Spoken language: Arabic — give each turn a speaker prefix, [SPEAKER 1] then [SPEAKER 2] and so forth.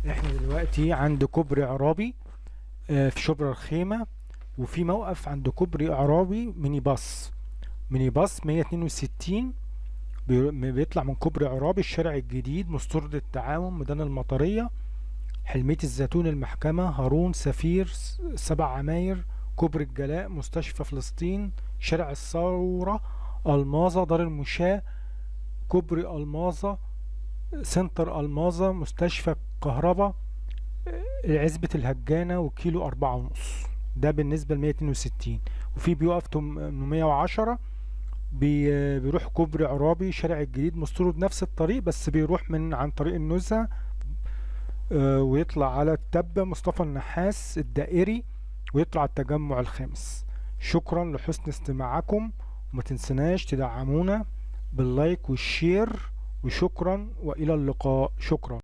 [SPEAKER 1] احنا دلوقتي عند كوبري عرابي، في شبرا الخيمة. وفي موقف عند كوبري عرابي ميني باص 162 بيطلع من كوبري عرابي، الشارع الجديد، مستورد التعاون، ميدان المطرية، حلمية الزيتون، المحكمة، هارون، سفير، 7 عماير، كوبري الجلاء، مستشفى فلسطين، شارع الثورة، ألماظة، دار المشاة، كوبري ألماظة، سنتر ألماظة، مستشفى كهرباء، عزبة الهجانة، وكيلو 4.5. ده بالنسبة ل162. وفي بيقف 810 بيروح كوبري عرابي، شارع الجديد، مستورد نفس الطريق بس بيروح عن طريق النزهة، ويطلع على التبة، مصطفى النحاس الدائري، ويطلع على التجمع الخامس. شكرا لحسن استماعكم، وما تنسناش تدعمونا باللايك والشير، وشكرا وإلى اللقاء. شكرا.